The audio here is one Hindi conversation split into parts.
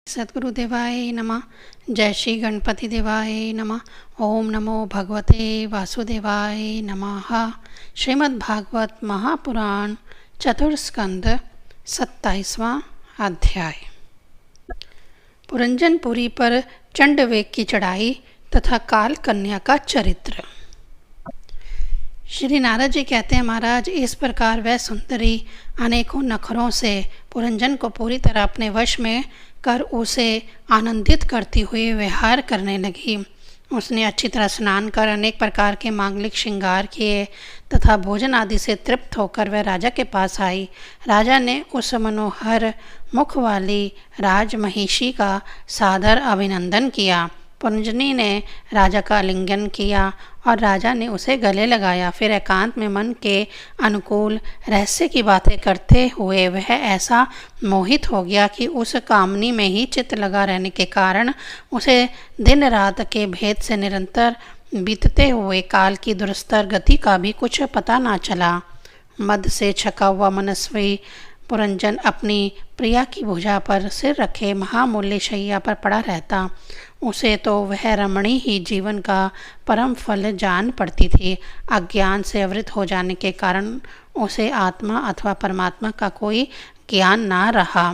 सद्गुरुदेवाय नमः। जय श्री गणपति देवाय नमः। ओम नमो भगवते वासुदेवाय नमः। श्रीमद्भागवत महापुराण चतुर्स्कंद 27वां अध्याय। पुरंजनपुरी पर चंडवेग की चढ़ाई तथा काल कन्या का चरित्र। श्री नारद जी कहते हैं, महाराज, इस प्रकार वह सुंदरी अनेकों नखरों से पुरंजन को पूरी तरह अपने वश में कर उसे आनंदित करती हुई विहार करने लगी। उसने अच्छी तरह स्नान कर अनेक प्रकार के मांगलिक श्रृंगार किए तथा भोजन आदि से तृप्त होकर वह राजा के पास आई। राजा ने उस मनोहर मुख वाली राजमहिषी का सादर अभिनंदन किया। पुरंजनी ने राजा का आलिंगन किया और राजा ने उसे गले लगाया। फिर एकांत में मन के अनुकूल रहस्य की बातें करते हुए वह ऐसा मोहित हो गया कि उस कामनी में ही चित्त लगा रहने के कारण उसे दिन रात के भेद से निरंतर बीतते हुए काल की दुरस्तर गति का भी कुछ पता ना चला। मद से छका हुआ मनस्वी पुरंजन अपनी प्रिया की भुजा पर सिर रखे महामूल्य शैया पर पड़ा रहता। उसे तो वह रमणी ही जीवन का परम फल जान पड़ती थी। अज्ञान से आवृत हो जाने के कारण उसे आत्मा अथवा परमात्मा का कोई ज्ञान ना रहा।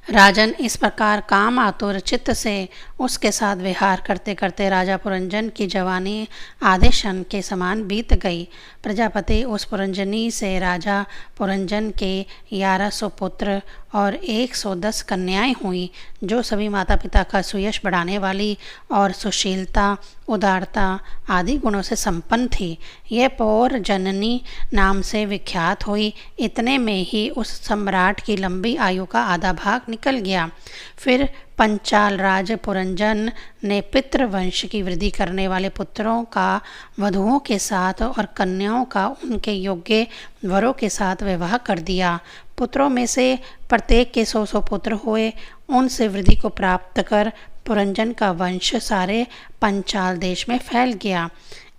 राजन इस प्रकार काम आतुर चित्त से उसके साथ विहार करते करते राजा पुरंजन की जवानी आधे क्षण के समान बीत गई। प्रजापति उस पुरंजनी से राजा पुरंजन के 1100 पुत्र और 110 कन्याएं हुई, जो सभी माता पिता का सुयश बढ़ाने वाली और सुशीलता, उदारता आदि गुणों से संपन्न थी। यह पौर जननी नाम से विख्यात हुई। इतने में ही उस सम्राट की लंबी आयु का आधा भाग निकल गया। फिर पंचाल राज पुरंजन ने पितृवंश की वृद्धि करने वाले पुत्रों का वधुओं के साथ और कन्याओं का उनके योग्य वरों के साथ विवाह कर दिया। पुत्रों में से प्रत्येक के 100 पुत्र हुए। उनसे वृद्धि को प्राप्त कर पुरंजन का वंश सारे पंचाल देश में फैल गया।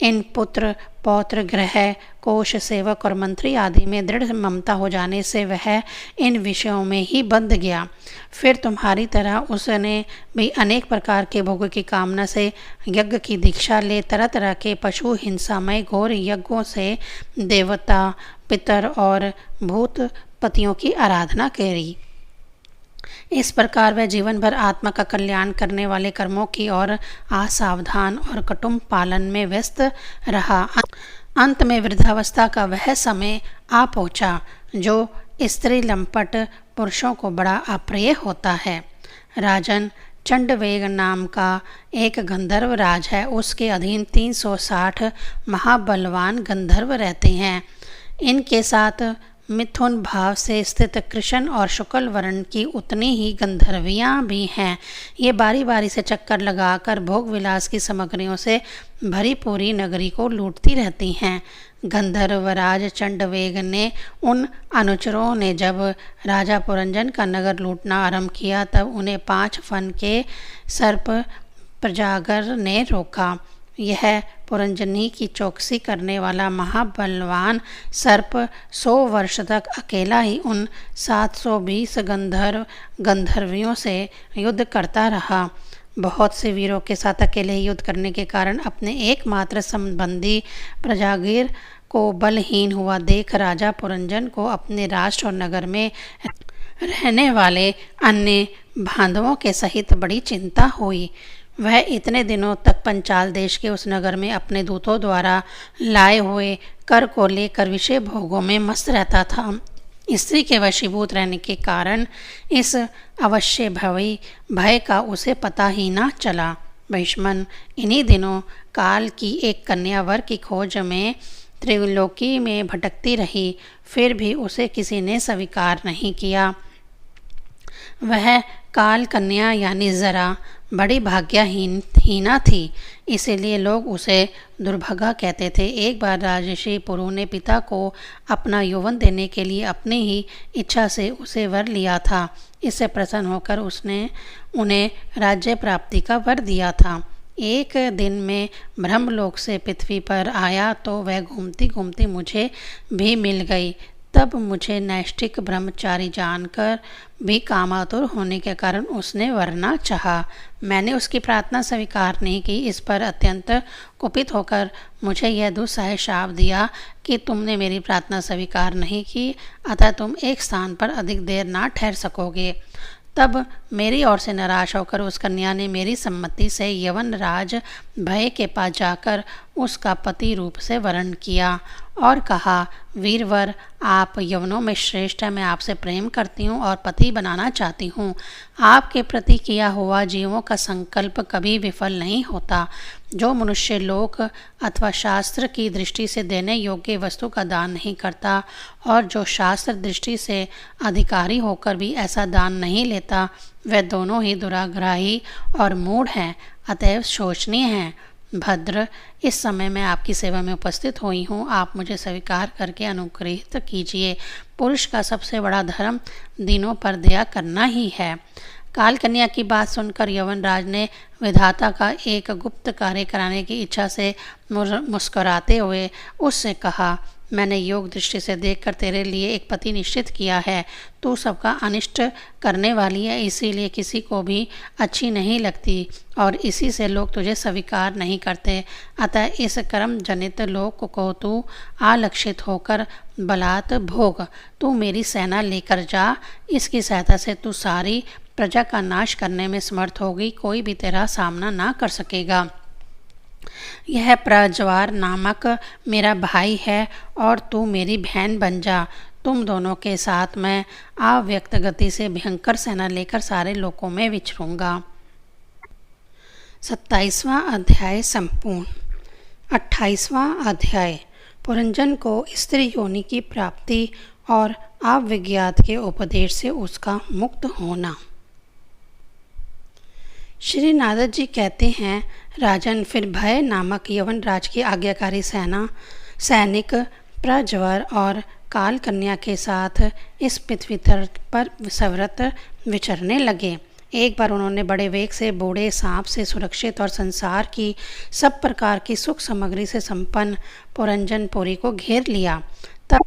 इन पुत्र पौत्र गृह कोश सेवक और मंत्री आदि में दृढ़ ममता हो जाने से वह इन विषयों में ही बंध गया। फिर तुम्हारी तरह उसने भी अनेक प्रकार के भोगों की कामना से यज्ञ की दीक्षा ले तरह तरह के पशु हिंसामय घोर यज्ञों से देवता पितर और भूत पतियों की आराधना करी। इस प्रकार वह जीवन भर आत्मा का कल्याण करने वाले कर्मों की ओर असावधान और कुटुंब पालन में व्यस्त रहा। अंत में वृद्धावस्था का वह समय आ पहुंचा जो स्त्री लंपट पुरुषों को बड़ा अप्रिय होता है। राजन, चंडवेग नाम का एक गंधर्व राज है। उसके अधीन 360 महाबलवान गंधर्व रहते हैं। इनके साथ मिथुन भाव से स्थित कृष्ण और शुक्ल वर्ण की उतनी ही गंधर्वियाँ भी हैं। ये बारी बारी से चक्कर लगाकर भोग विलास की सामग्रियों से भरी पूरी नगरी को लूटती रहती हैं। गंधर्वराज चंडवेग ने उन अनुचरों ने जब राजा पुरंजन का नगर लूटना आरंभ किया तब उन्हें 5 फन के सर्प प्रजागर ने रोका। यह पुरंजनी की चौकसी करने वाला महाबलवान सर्प 100 वर्ष तक अकेला ही उन 720 गंधर्वियों से युद्ध करता रहा। बहुत से वीरों के साथ अकेले युद्ध करने के कारण अपने एकमात्र संबंधी प्रजागिर को बलहीन हुआ देख राजा पुरंजन को अपने राष्ट्र और नगर में रहने वाले अन्य बांधवों के सहित बड़ी चिंता हुई। वह इतने दिनों तक पंचाल देश के उस नगर में अपने दूतों द्वारा लाए हुए कर को लेकर विषय भोगों में मस्त रहता था। स्त्री के वशीभूत रहने के कारण इस अवश्य भय का उसे पता ही ना चला। भीष्मन इन्हीं दिनों काल की एक कन्या वर की खोज में त्रिलोकी में भटकती रही, फिर भी उसे किसी ने स्वीकार नहीं किया। वह काल कन्या यानी जरा बड़ी भाग्यहीना थी, इसीलिए लोग उसे दुर्भागा कहते थे। एक बार राजर्षि पुरु ने पिता को अपना यौवन देने के लिए अपनी ही इच्छा से उसे वर लिया था। इससे प्रसन्न होकर उसने उन्हें राज्य प्राप्ति का वर दिया था। एक दिन में ब्रह्मलोक से पृथ्वी पर आया तो वह घूमती घूमती मुझे भी मिल गई। तब मुझे नैष्ठिक ब्रह्मचारी जानकर भी कामातुर होने के कारण उसने वरना चाहा। मैंने उसकी प्रार्थना स्वीकार नहीं की। इस पर अत्यंत कुपित होकर मुझे यह दुस्सह शाप दिया कि तुमने मेरी प्रार्थना स्वीकार नहीं की, अतः तुम एक स्थान पर अधिक देर ना ठहर सकोगे। तब मेरी ओर से निराश होकर उस कन्या ने मेरी सम्मति से यवनराज भय के पास जाकर उसका पति रूप से वरण किया और कहा, वीरवर, आप यवनों में श्रेष्ठ है। मैं आपसे प्रेम करती हूँ और पति बनाना चाहती हूँ। आपके प्रति किया हुआ जीवों का संकल्प कभी विफल नहीं होता। जो मनुष्य लोक अथवा शास्त्र की दृष्टि से देने योग्य वस्तु का दान नहीं करता और जो शास्त्र दृष्टि से अधिकारी होकर भी ऐसा दान नहीं लेता, वह दोनों ही दुराग्रही और मूढ़ हैं, अतएव शोचनीय हैं। भद्र, इस समय मैं आपकी सेवा में उपस्थित हुई हूँ, आप मुझे स्वीकार करके अनुग्रहित कीजिए। पुरुष का सबसे बड़ा धर्म दीनों पर दया करना ही है। काल कन्या की बात सुनकर यवनराज ने विधाता का एक गुप्त कार्य कराने की इच्छा से मुस्कुराते हुए उससे कहा, मैंने योग दृष्टि से देखकर तेरे लिए एक पति निश्चित किया है। तू सबका अनिष्ट करने वाली है, इसीलिए किसी को भी अच्छी नहीं लगती और इसी से लोग तुझे स्वीकार नहीं करते। अतः इस कर्म जनित लोक को तू आलक्षित होकर बलात् भोग। तू मेरी सेना लेकर जा, इसकी सहायता से तू सारी प्रजा का नाश करने में समर्थ होगी, कोई भी तेरा सामना ना कर सकेगा। यह प्रज्वार नामक मेरा भाई है और तू मेरी बहन बन जा। तुम दोनों के साथ मैं अव्यक्त गति से भयंकर सेना लेकर सारे लोकों में विचरूंगा। 27वां अध्याय संपूर्ण। 28वां अध्याय पुरंजन को स्त्री योनि की प्राप्ति और अविज्ञात के उपदेश से उसका मुक्त होना। श्री नारद जी कहते हैं, राजन, फिर भय नामक यवनराज की आज्ञाकारी सैनिक प्रज्वर और काल कन्या के साथ इस पृथ्वी तल पर सवरत विचरने लगे। एक बार उन्होंने बड़े वेग से बूढ़े सांप से सुरक्षित और संसार की सब प्रकार की सुख सामग्री से संपन्न पुरंजनपुरी को घेर लिया।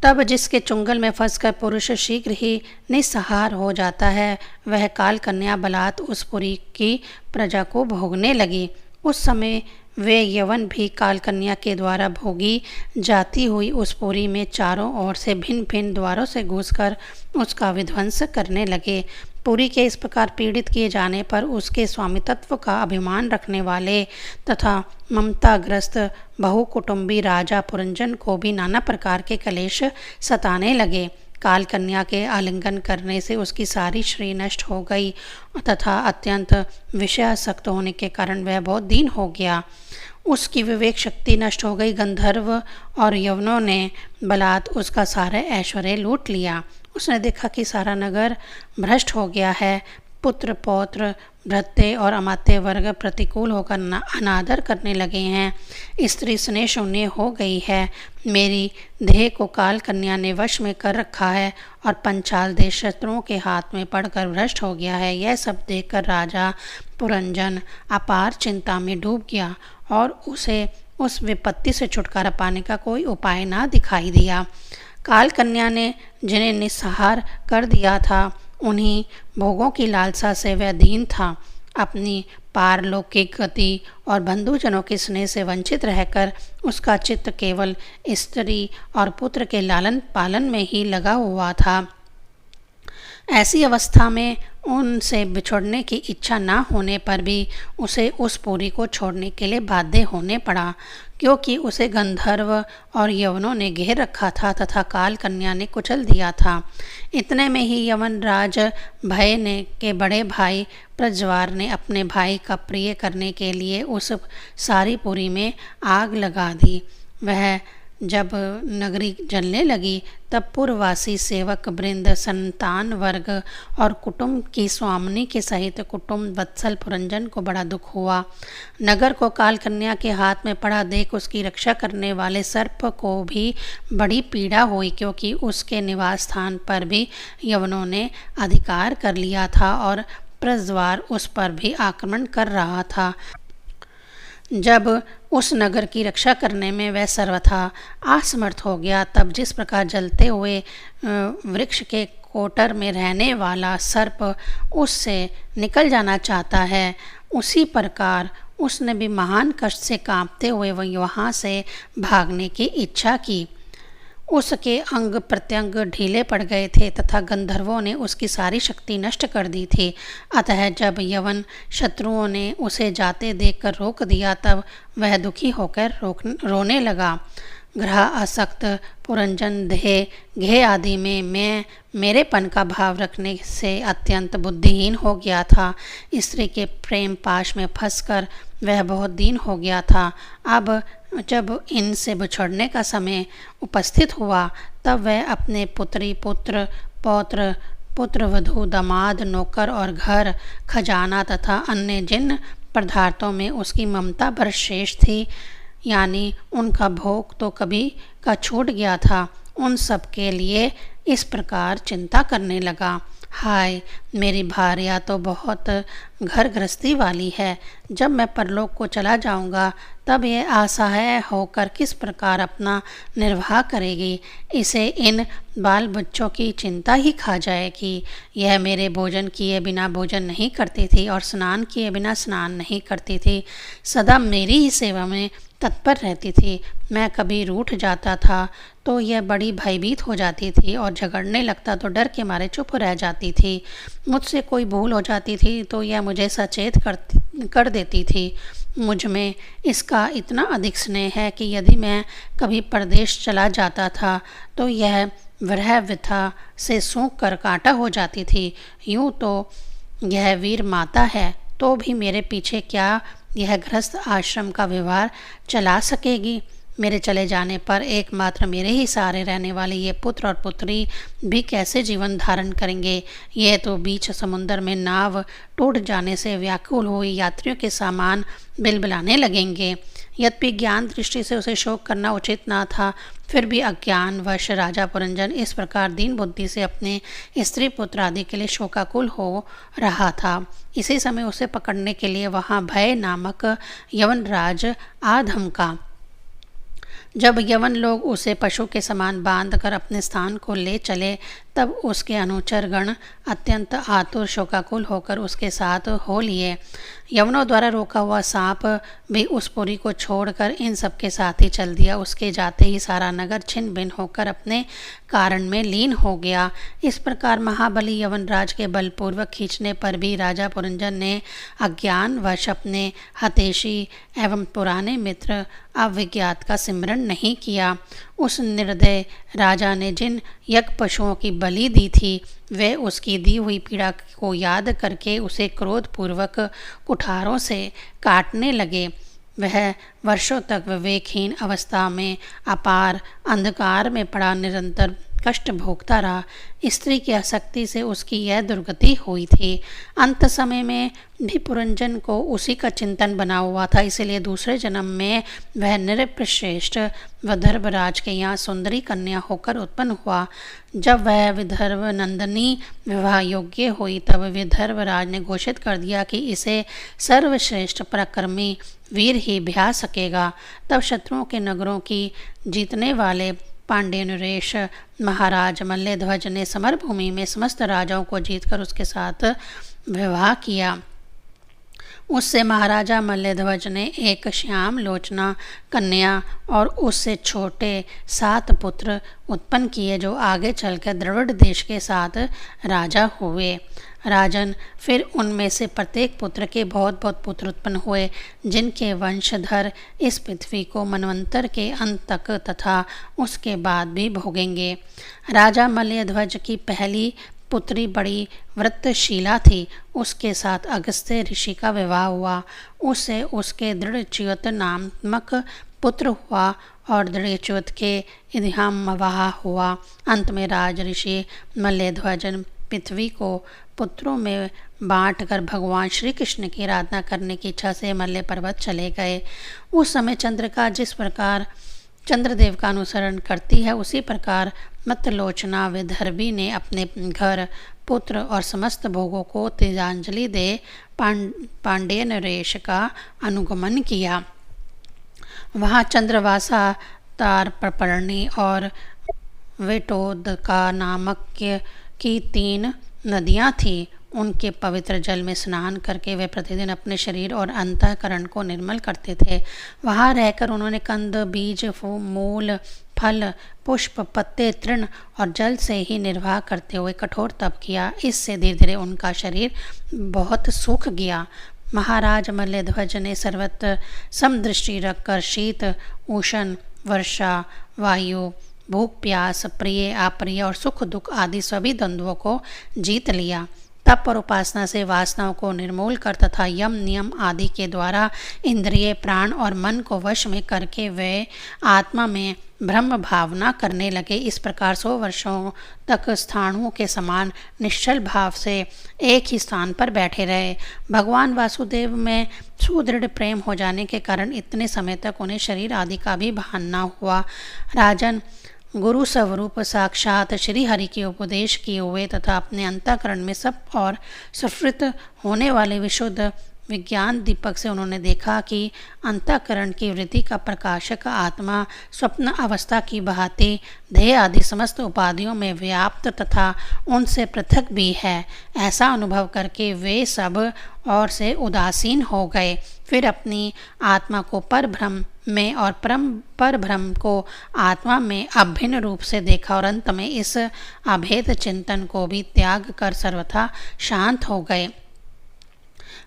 तब जिसके चुंगल में फंसकर पुरुष शीघ्र ही निस्सहार हो जाता है, वह काल कन्या बलात् उस पुरी की प्रजा को भोगने लगी। उस समय वे यवन भी काल कन्या के द्वारा भोगी जाती हुई उस पुरी में चारों ओर से भिन्न भिन्न द्वारों से घुसकर उसका विध्वंस करने लगे। पुरी के इस प्रकार पीड़ित किए जाने पर उसके स्वामित्व का अभिमान रखने वाले तथा ममताग्रस्त बहुकुटुंबी राजा पुरंजन को भी नाना प्रकार के कलेश सताने लगे। काल कन्या के आलिंगन करने से उसकी सारी श्री नष्ट हो गई तथा अत्यंत विषयासक्त होने के कारण वह बहुत दीन हो गया। उसकी विवेक शक्ति नष्ट हो गई। गंधर्व और यवनों ने बलात् उसका सारा ऐश्वर्य लूट लिया। उसने देखा कि सारा नगर भ्रष्ट हो गया है। पुत्र पौत्र भृत्य और अमात्य वर्ग प्रतिकूल होकर अनादर करने लगे हैं। स्त्री स्नेह शून्य हो गई है। मेरी देह को काल कन्या ने वश में कर रखा है और पंचाल देश शत्रुओं के हाथ में पड़कर भ्रष्ट हो गया है। यह सब देखकर राजा पुरंजन अपार चिंता में डूब गया और उसे उस विपत्ति से छुटकारा पाने का कोई उपाय ना दिखाई दिया। काल कन्या ने जिन्हें निस्सहार कर दिया था, उन्हीं भोगों की लालसा से वह दीन था। अपनी पारलौकिक गति और बंधुजनों के स्नेह से वंचित रहकर उसका चित्त केवल स्त्री और पुत्र के लालन पालन में ही लगा हुआ था। ऐसी अवस्था में उनसे बिछुड़ने की इच्छा न होने पर भी उसे उस पुरी को छोड़ने के लिए बाध्य होने पड़ा, क्योंकि उसे गंधर्व और यवनों ने घेर रखा था तथा काल कन्या ने कुचल दिया था। इतने में ही यवनराज भय ने के बड़े भाई प्रज्वार ने अपने भाई का प्रिय करने के लिए उस सारी पुरी में आग लगा दी। वह जब नगरी जलने लगी तब पूर्ववासी सेवक वृंद, संतान वर्ग और कुटुंब की स्वामिनी के सहित कुटुंब वत्सल पुरंजन को बड़ा दुख हुआ। नगर को काल कन्या के हाथ में पड़ा देख उसकी रक्षा करने वाले सर्प को भी बड़ी पीड़ा हुई, क्योंकि उसके निवास स्थान पर भी यवनों ने अधिकार कर लिया था और प्रज्वार उस पर भी आक्रमण कर रहा था। जब उस नगर की रक्षा करने में वह सर्वथा असमर्थ हो गया, तब जिस प्रकार जलते हुए वृक्ष के कोटर में रहने वाला सर्प उससे निकल जाना चाहता है, उसी प्रकार उसने भी महान कष्ट से कांपते हुए वहाँ से भागने की इच्छा की। उसके अंग प्रत्यंग ढीले पड़ गए थे तथा गंधर्वों ने उसकी सारी शक्ति नष्ट कर दी थी। अतः जब यवन शत्रुओं ने उसे जाते देखकर रोक दिया, तब वह दुखी होकर रोने लगा। ग्रह आसक्त पुरंजन देह घेह आदि में मैं मेरेपन का भाव रखने से अत्यंत बुद्धिहीन हो गया था। स्त्री के प्रेम पाश में फंसकर वह बहुत दीन हो गया था। अब जब इनसे बिछड़ने का समय उपस्थित हुआ, तब वह अपने पुत्री पुत्र पौत्र पुत्रवधू दामाद नौकर और घर खजाना तथा अन्य जिन पदार्थों में उसकी ममता पर शेष थी, यानी उनका भोग तो कभी का छूट गया था, उन सब के लिए इस प्रकार चिंता करने लगा। हाय, मेरी भार्या तो बहुत घर गृहस्थी वाली है। जब मैं परलोक को चला जाऊंगा, तब यह असहाय होकर किस प्रकार अपना निर्वाह करेगी। इसे इन बाल बच्चों की चिंता ही खा जाएगी। यह मेरे भोजन किए बिना भोजन नहीं करती थी और स्नान किए बिना स्नान नहीं करती थी। सदा मेरी ही सेवा में तत्पर रहती थी। मैं कभी रूठ जाता था तो यह बड़ी भयभीत हो जाती थी और झगड़ने लगता तो डर के मारे चुप रह जाती थी। मुझसे कोई भूल हो जाती थी तो यह मुझे सचेत कर देती थी। मुझ में इसका इतना अधिक स्नेह है कि यदि मैं कभी परदेश चला जाता था तो यह विरह व्यथा से सूख कर कांटा हो जाती थी। यूँ तो यह वीर माता है, तो भी मेरे पीछे क्या यह गृहस्थ आश्रम का व्यवहार चला सकेगी। मेरे चले जाने पर एकमात्र मेरे ही सहारे रहने वाले ये पुत्र और पुत्री भी कैसे जीवन धारण करेंगे। ये तो बीच समुद्र में नाव टूट जाने से व्याकुल हुई यात्रियों के समान बिलबिलाने लगेंगे। यद्यपि ज्ञान दृष्टि से उसे शोक करना उचित न था, फिर भी अज्ञानवश राजा पुरंजन इस प्रकार दीन बुद्धि से अपने स्त्री पुत्र आदि के लिए शोकाकुल हो रहा था। इसी समय उसे पकड़ने के लिए वहाँ भय नामक यवनराज आ धमका। जब यवन लोग उसे पशु के समान बांधकर अपने स्थान को ले चले, तब उसके अनुचर गण अत्यंत आतुर शोकाकुल होकर उसके साथ हो लिए। यवनों द्वारा रोका हुआ सांप भी उस पुरी को छोड़कर इन सबके साथ ही चल दिया। उसके जाते ही सारा नगर छिन्न भिन्न होकर अपने कारण में लीन हो गया। इस प्रकार महाबली यवनराज के बलपूर्वक खींचने पर भी राजा पुरंजन ने अज्ञानवश अपने हतेशी एवं पुराने मित्र अविज्ञात का सिमरन नहीं किया। उस निर्दय राजा ने जिन यज्ञ पशुओं की बलि दी थी, वे उसकी दी हुई पीड़ा को याद करके उसे क्रोधपूर्वक कुठारों से काटने लगे। वह वर्षों तक विवेकहीन अवस्था में अपार अंधकार में पड़ा निरंतर कष्ट भोगता रहा। स्त्री की आसक्ति से उसकी यह दुर्गति हुई थी। अंत समय में भी पुरंजन को उसी का चिंतन बना हुआ था, इसलिए दूसरे जन्म में वह नृपश्रेष्ठ विदर्भराज के यहाँ सुंदरी कन्या होकर उत्पन्न हुआ। जब वह विदर्भ नंदिनी विवाह योग्य हुई, तब विदर्भराज ने घोषित कर दिया कि इसे सर्वश्रेष्ठ पराक्रमी वीर ही ब्याह सकेगा। तब शत्रुओं के नगरों की जीतने वाले पांड्य नरेश महाराज मल्लध्वज ने समरभूमि में समस्त राजाओं को जीतकर उसके साथ विवाह किया। उससे महाराजा मल्लध्वज ने एक श्याम लोचना कन्या और उससे छोटे 7 पुत्र उत्पन्न किए, जो आगे चलकर द्रविड़ देश के 7 राजा हुए। राजन, फिर उनमें से प्रत्येक पुत्र के बहुत बहुत पुत्र उत्पन्न हुए, जिनके वंशधर इस पृथ्वी को मनवंतर के अंत तक तथा उसके बाद भी भोगेंगे। राजा मल्लध्वज की पहली पुत्री बड़ी व्रतशीला थी। उसके साथ अगस्त्य ऋषि का विवाह हुआ। उससे उसके दृढ़च्युत नामक पुत्र हुआ और दृढ़च्युत के इद्यामवाह हुआ। अंत में राज ऋषि मल्लध्वज पृथ्वी को पुत्रों में बांटकर भगवान श्री कृष्ण की आराधना करने की इच्छा से मल्ल पर्वत चले गए। उस समय चंद्रिका जिस प्रकार चंद्रदेव का अनुसरण करती है, उसी प्रकार मतलोचना विदर्भी ने अपने घर, पुत्र और समस्त भोगों को तिलांजलि दे पांड्य नरेश का अनुगमन किया। वहाँ चंद्रवासा, तारपर्णी और वेटोदका नामक की 3 नदियाँ थीं। उनके पवित्र जल में स्नान करके वे प्रतिदिन अपने शरीर और अंतःकरण को निर्मल करते थे। वहाँ रहकर उन्होंने कंद, बीज, मूल, फल, पुष्प, पत्ते, तृण और जल से ही निर्वाह करते हुए कठोर तप किया। इससे धीरे धीरे उनका शरीर बहुत सूख गया। महाराज मल्लध्वज ने सर्वत्र समदृष्टि रखकर शीत, उष्ण, वर्षा, वायु, भूख प्यास, प्रिय अप्रिय और सुख दुख आदि सभी द्वंद्वों को जीत लिया। तप और उपासना से वासनाओं को निर्मूल कर तथा यम नियम आदि के द्वारा इंद्रिय, प्राण और मन को वश में करके वे आत्मा में ब्रह्म भावना करने लगे। इस प्रकार 100 वर्षों तक स्थाणुओं के समान निश्चल भाव से एक ही स्थान पर बैठे रहे। भगवान वासुदेव में सुदृढ़ प्रेम हो जाने के कारण इतने समय तक उन्हें शरीर आदि का भी भान न हुआ। राजन, गुरु स्वरूप साक्षात श्री हरि के उपदेश किए हुए तथा अपने अंतःकरण में सब और सुफृत होने वाले विशुद्ध विज्ञान दीपक से उन्होंने देखा कि अंतःकरण की वृत्ति का प्रकाशक आत्मा स्वप्न अवस्था की भांति देह आदि समस्त उपाधियों में व्याप्त तथा उनसे पृथक भी है। ऐसा अनुभव करके वे सब और से उदासीन हो गए। फिर अपनी आत्मा को परब्रह्म में और परब्रह्म को आत्मा में अभिन्न रूप से देखा और अंत में इस अभेद चिंतन को भी त्याग कर सर्वथा शांत हो गए।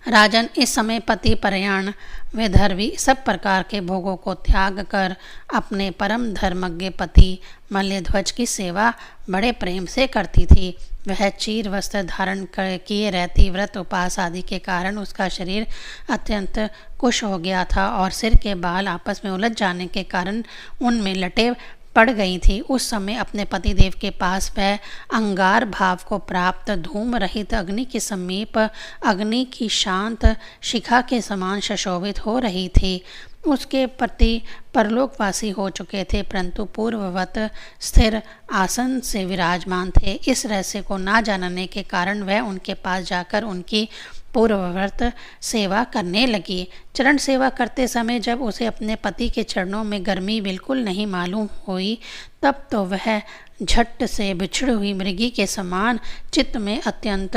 राजन, इस समय पति परयाण वैधर्वी सब प्रकार के भोगों को त्याग कर अपने परम धर्मज्ञ पति मल्लध्वज की सेवा बड़े प्रेम से करती थी। वह चीर वस्त्र धारण किए रहती, व्रत उपास आदि के कारण उसका शरीर अत्यंत कुश हो गया था और सिर के बाल आपस में उलझ जाने के कारण उनमें लटे पड़ गई थी। उस समय अपने पतिदेव के पास वह अंगार भाव को प्राप्त धूम रहित अग्नि के समीप अग्नि की शांत शिखा के समान सुशोभित हो रही थी। उसके पति परलोकवासी हो चुके थे, परंतु पूर्ववत स्थिर आसन से विराजमान थे। इस रहस्य को ना जानने के कारण वह उनके पास जाकर उनकी पूर्ववर्त सेवा करने लगी। चरण सेवा करते समय जब उसे अपने पति के चरणों में गर्मी बिल्कुल नहीं मालूम हुई, तब तो वह झट से बिछड़ी हुई मृगी के समान चित्त में अत्यंत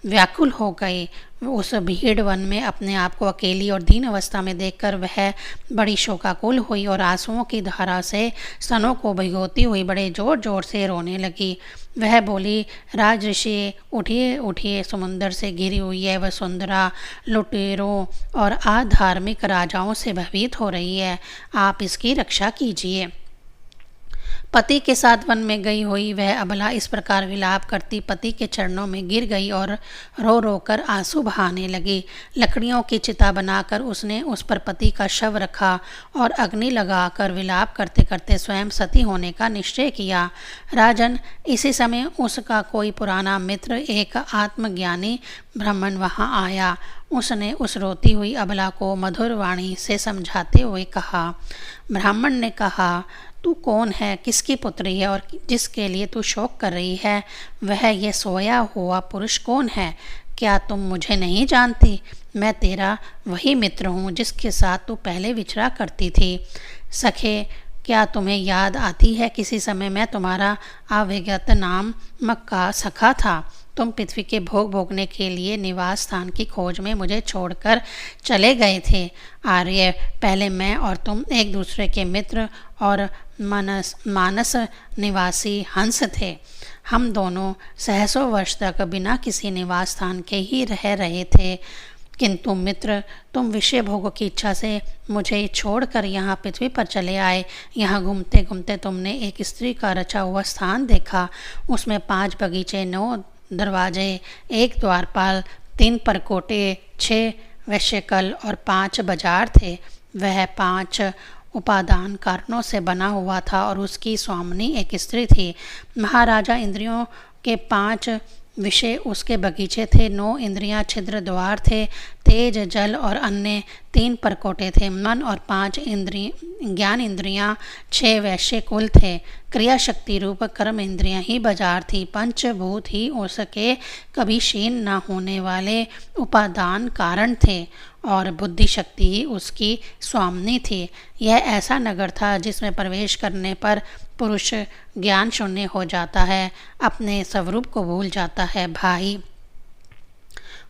व्याकुल हो गई। उस भीड़ वन में अपने आप को अकेली और दीन अवस्था में देखकर वह बड़ी शोकाकुल हुई और आंसुओं की धारा से स्तनों को भिगोती हुई बड़े जोर जोर से रोने लगी। वह बोली, राजऋषि, उठिए उठिए, समुद्र से घिरी हुई है वसुंधरा लुटेरों और अधार्मिक राजाओं से भयभीत हो रही है, आप इसकी रक्षा कीजिए। पति के साथ वन में गई हुई वह अबला इस प्रकार विलाप करती पति के चरणों में गिर गई और रो रो कर आंसू बहाने लगी। लकड़ियों की चिता बनाकर उसने उस पर पति का शव रखा और अग्नि लगाकर विलाप करते करते स्वयं सती होने का निश्चय किया। राजन, इसी समय उसका कोई पुराना मित्र, एक आत्मज्ञानी ब्राह्मण वहाँ आया। उसने उस रोती हुई अबला को मधुर वाणी से समझाते हुए कहा। ब्राह्मण ने कहा, तू कौन है, किसकी पुत्री है और जिसके लिए तू शोक कर रही है, वह ये सोया हुआ पुरुष कौन है? क्या तुम मुझे नहीं जानती? मैं तेरा वही मित्र हूँ जिसके साथ तू पहले विचरा करती थी। सखे, क्या तुम्हें याद आती है, किसी समय मैं तुम्हारा अविगत नामक का सखा था। तुम पृथ्वी के भोग भोगने के लिए निवास स्थान की खोज में मुझे छोड़कर चले गए थे। आर्य, पहले मैं और तुम एक दूसरे के मित्र और मानस निवासी हंस थे। हम दोनों सहसों वर्ष तक बिना किसी निवास स्थान के ही रह रहे थे, किंतु मित्र, तुम विषय भोगों की इच्छा से मुझे छोड़कर यहाँ पृथ्वी पर चले आए। यहाँ घूमते घूमते तुमने एक स्त्री का रचा हुआ स्थान देखा। उसमें 5 बगीचे, 9 दरवाजे, 1 द्वारपाल, 3 परकोटे, 6 वैश्यकल और 5 बाजार थे। वह 5 उपादान कारणों से बना हुआ था और उसकी स्वामिनी एक स्त्री थी। महाराजा इंद्रियों के 5 विषय उसके बगीचे थे, 9 इंद्रियां छिद्र द्वार थे, तेज, जल और अन्य 3 परकोटे थे, मन और 5 ज्ञान इंद्रियां, 6 वैश्य कुल थे, क्रिया शक्ति रूप कर्म इंद्रियां ही बाजार थी, पंचभूत ही उसके कभी क्षीण न होने वाले उपादान कारण थे और बुद्धि शक्ति ही उसकी स्वामिनी थी। यह ऐसा नगर था जिसमें प्रवेश करने पर पुरुष ज्ञान शून्य हो जाता है, अपने स्वरूप को भूल जाता है। भाई,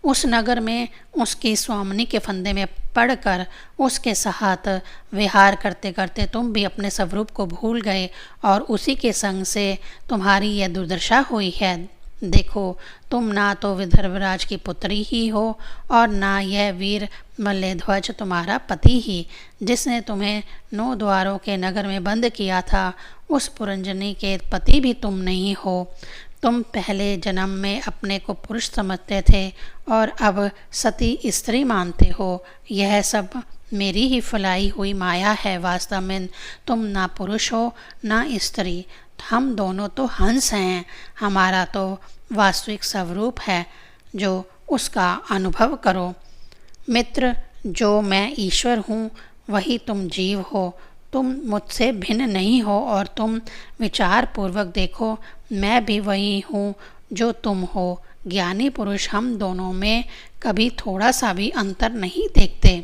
उस नगर में उसकी स्वामिनी के फंदे में पड़कर उसके साथ विहार करते करते तुम भी अपने स्वरूप को भूल गए और उसी के संग से तुम्हारी यह दुर्दशा हुई है। देखो, तुम ना तो विदर्भराज की पुत्री ही हो और ना यह वीर मल्लध्वज तुम्हारा पति ही, जिसने तुम्हें 9 द्वारों के नगर में बंद किया था, उस पुरंजनी के पति भी तुम नहीं हो। तुम पहले जन्म में अपने को पुरुष समझते थे और अब सती स्त्री मानते हो। यह सब मेरी ही फैलाई हुई माया है। वास्तव में तुम ना पुरुष हो ना स्त्री, हम दोनों तो हंस हैं। हमारा तो वास्तविक स्वरूप है, जो उसका अनुभव करो। मित्र, जो मैं ईश्वर हूँ वही तुम जीव हो। तुम मुझसे भिन्न नहीं हो और तुम विचार पूर्वक देखो, मैं भी वही हूँ जो तुम हो। ज्ञानी पुरुष हम दोनों में कभी थोड़ा सा भी अंतर नहीं देखते।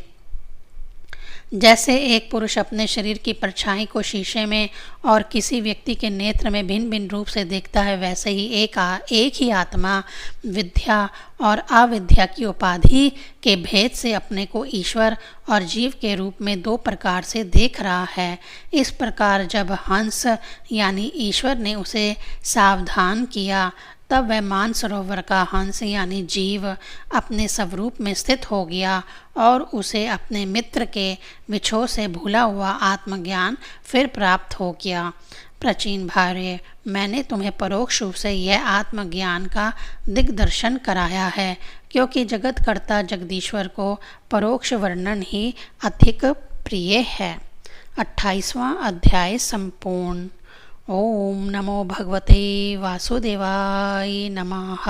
जैसे एक पुरुष अपने शरीर की परछाई को शीशे में और किसी व्यक्ति के नेत्र में भिन्न भिन्न रूप से देखता है, वैसे ही एक ही आत्मा विद्या और अविद्या की उपाधि के भेद से अपने को ईश्वर और जीव के रूप में 2 प्रकार से देख रहा है। इस प्रकार जब हंस यानी ईश्वर ने उसे सावधान किया, तब वह मानसरोवर का हंस यानी जीव अपने स्वरूप में स्थित हो गया और उसे अपने मित्र के विछोह से भूला हुआ आत्मज्ञान फिर प्राप्त हो गया। प्राचीन भार्य, मैंने तुम्हें परोक्ष रूप से यह आत्मज्ञान का दिग्दर्शन कराया है, क्योंकि जगतकर्ता जगदीश्वर को परोक्ष वर्णन ही अधिक प्रिय है। 28वां अध्याय संपूर्ण। ओम नमो भगवते वासुदेवाय नमः।